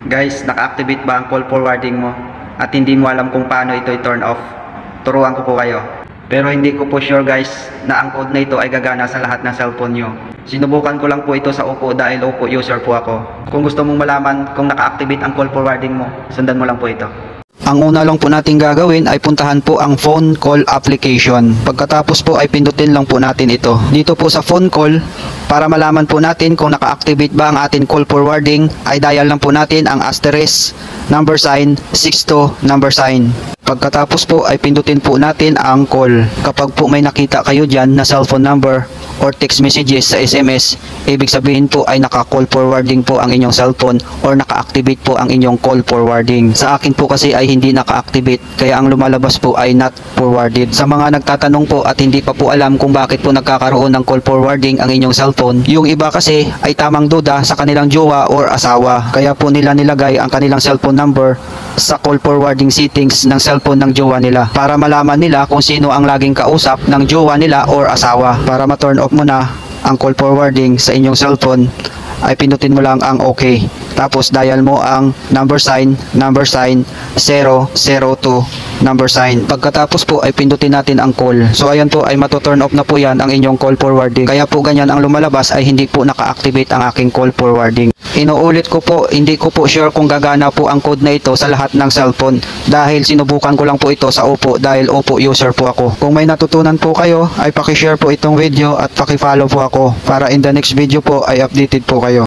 Guys, naka-activate ba ang call forwarding mo at hindi mo alam kung paano ito i-turn off? Turuan ko po kayo. Pero hindi ko po sure guys na ang code na ito ay gagana sa lahat ng cellphone nyo. Sinubukan ko lang po ito sa Oppo dahil Oppo user po ako. Kung gusto mong malaman kung naka-activate ang call forwarding mo, sundan mo lang po ito. Ang una lang po natin gagawin ay puntahan po ang phone call application. Pagkatapos po ay pindutin lang po natin ito. Dito po sa phone call, para malaman po natin kung naka-activate ba ang ating call forwarding, ay dial lang po natin ang asterisk, number sign, 62, number sign. Pagkatapos po ay pindutin po natin ang call. Kapag po may nakita kayo dyan na cellphone number or text messages sa SMS, ibig sabihin po ay naka-call forwarding po ang inyong cellphone or naka-activate po ang inyong call forwarding. Sa akin po kasi ay hindi naka-activate, kaya ang lumalabas po ay not forwarded. Sa mga nagtatanong po at hindi pa po alam kung bakit po nagkakaroon ng call forwarding ang inyong cellphone, yung iba kasi ay tamang duda sa kanilang jowa or asawa. Kaya po nila nilagay ang kanilang cellphone number sa call forwarding settings ng cellphone ng jowa nila para malaman nila kung sino ang laging kausap ng jowa nila or asawa. Para ma-turn off mo na ang call forwarding sa inyong cellphone, ay pindutin mo lang ang OK. Tapos dial mo ang number sign 002 number sign. Pagkatapos po ay pindutin natin ang call. So ayan po ay mato-turn off na po yan ang inyong call forwarding. Kaya po ganyan ang lumalabas ay hindi po naka-activate ang aking call forwarding. Inuulit ko po, hindi ko po sure kung gagana po ang code na ito sa lahat ng cellphone dahil sinubukan ko lang po ito sa Oppo dahil Oppo user po ako. Kung may natutunan po kayo ay paki-share po itong video at paki-follow po ako para in the next video po ay updated po kayo.